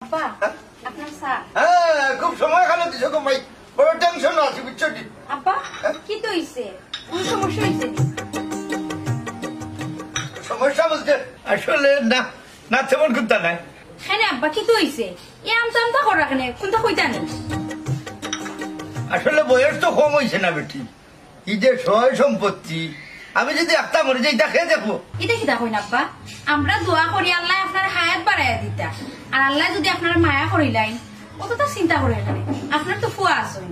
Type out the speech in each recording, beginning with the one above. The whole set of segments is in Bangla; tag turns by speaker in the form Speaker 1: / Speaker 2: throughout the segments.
Speaker 1: আব্বা আপনার চা।
Speaker 2: হ্যাঁ খুব সময় খালো দিছো গো ভাই, বড় টেনশন আছে বুঝছো নি?
Speaker 1: আব্বা কি তো হইছে, কোন সমস্যা হইছে নি?
Speaker 2: সমস্যা বলতে আসলে না না তেমন কোনটা নাই।
Speaker 1: হ্যাঁ আব্বা কি তো হইছে, এ আমতা আমতা করা কেন, কোনটা কইতা নেই?
Speaker 2: আসলে বয়স তো কম হয়েছে না বেটি, এই যে সয় সম্পত্তি আমি যদি একটা মরে যাই তা খেয়ে দেখবো।
Speaker 1: এটা কি দেখো না আব্বা, আমরা দোয়া করি আল্লাহ আপনার হায়াত বাড়াইয়া দিতা, আর আল্লাহ যদি আপনার মায়া করিলাই অত তো চিন্তা করে এখানে, আপনার তো ফুয়া আসেন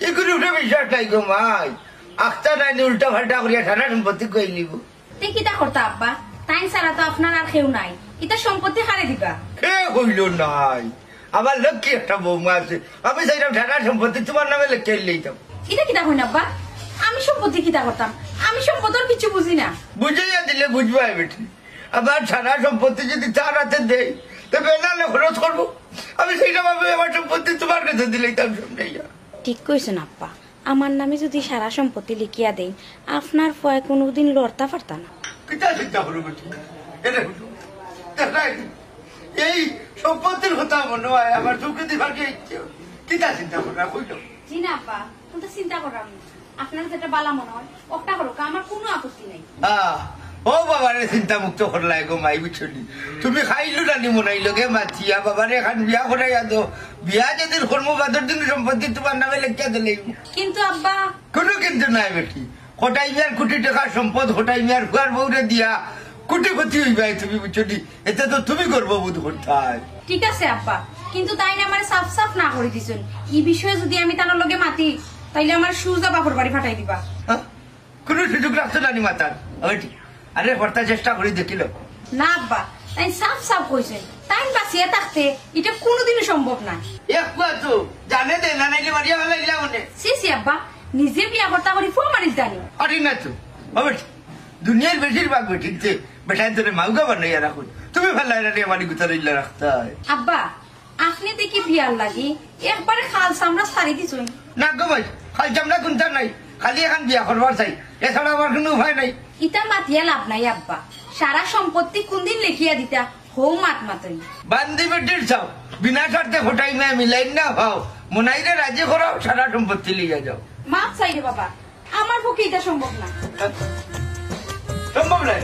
Speaker 2: এগুলি উঠে বিশ্বাস নাই গো মাই, আখটা নাই উল্টা ফাল্টা করিয়া সারা সম্পত্তি কই নিব।
Speaker 1: তে কিতা করতা আব্বা, তাই ছাড়া তো আপনার আর কেউ নাই, এটা সম্পত্তি হারে দিবা।
Speaker 2: কে কইল নাই, আমার লক্ষ্মী একটা বৌমা আছে, আমি চাইলাম সারা সম্পত্তি তোমার নামে লেখে লইতাম।
Speaker 1: এটা কিতা কই না আব্বা, আমি সম্পত্তি কিতা করতাম, আমি সম্পত্তির কিছু বুঝি না।
Speaker 2: বুঝাইয়া দিলে বুঝবা বেটি, আবার সারা সম্পত্তি যদি তার হাতে দেয় তবে নাহলে খরচ করবো, আমি সেইটা ভাবে আমার সম্পত্তি তোমার কাছে দিলেইতাম শুনাইয়া।
Speaker 1: ঠিক কইছেন আব্বা, আমার নামে যদি সারা সম্পত্তি লিখিয়া দেন আপনার ফয় কোনোদিন লড়তা পারতা না।
Speaker 2: কিতা চিন্তা করো বেটি, এটা হলো দেখাই এই সম্পত্তির কথা মনে হয় আমার চোখে দিবার কে ইচ্ছে, কিতা চিন্তা করো কইল।
Speaker 1: জি না আব্বা, কোনটা চিন্তা করার না, আপনার যেটা বালা মনে হয় ওটা করো, আমার কোনো আপত্তি নাই।
Speaker 2: ও বাবারে চিন্তা মুক্ত করলাই গো মাই বুঝলি, তুমি খাইলো রানি মনাইলো গে মাছিয়া বাবারে এখন বিয়া করাইয়া দো, বিয়া যেদিন কর্মবাদর দিন সম্পত্তি তোমার নামে লেখিয়া দিলে।
Speaker 1: কিন্তু আব্বা
Speaker 2: কোনো কিন্তু নাই বেটি, হটাই মিয়ার কোটি টাকার সম্পদ হটাই মিয়ার ফুয়ার বউরে দিয়া কোটিপতি হইবাই তুমি বুঝলি, এতে তো তুমি করবো বোধ করতাই।
Speaker 1: ঠিক আছে আব্বা, কিন্তু তাই না আমার সাফ সাফ না করে দিছেন, এই বিষয়ে যদি আমি তার লগে মাতি তাইলে আমার সুজা বাপর বাড়ি ফাটাই দিবা।
Speaker 2: কোনো সুযোগ রাখতো নানি মাতার ওইটি, আরে হর্তা চেষ্টা করে দেখিল
Speaker 1: না আব্বা, তাই সাফ সাফ কইছেন, তাই বাঁচিয়ে থাকতে এটা কোনোদিনই সম্ভব না।
Speaker 2: এক তো জানে দে না নাইলে মারিয়া ভালো ইলা মনে
Speaker 1: সি আব্বা, নিজে বিয়া করতা করি ফো মারিস জানি।
Speaker 2: আরে না তো হবে, দুনিয়ার বেশিরভাগ বেঠিতে বেটায় তোরে মাউগা বানাইয়া রাখুন, তুমি ভালো রে আমার গুতার ইল্লা রাখতা।
Speaker 1: আব্বা আপনি দেখি বিয়ার লাগি একবারে খাল সামরা সারি দিছুন।
Speaker 2: না গো ভাই, খাল চামড়া কোনটা নাই, খালি এখন বিয়া করবার চাই, এছাড়া আমার কোনো উপায় নাই।
Speaker 1: ইটা মাতিয়া লাভ নাই আব্বা, সারা সম্পত্তি কোনদিন লিখিয়া দিতা হৌ মাত মাতই।
Speaker 2: বান্দি বেটির চাও বিনা শর্তে হটাই মেয়ে মিলাই না ভাও, মনাইরে রাজি করাও সারা সম্পত্তি লিয়ে যাও।
Speaker 1: মাত চাইরে বাবা, আমার পক্ষে এটা সম্ভব না।
Speaker 2: সম্ভব নাই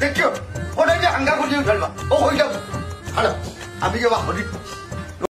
Speaker 2: দেখছো, ওটাই যে হাঙ্গা করিয়ে ফেলবা ও হয়ে যাবো। আমি যে বা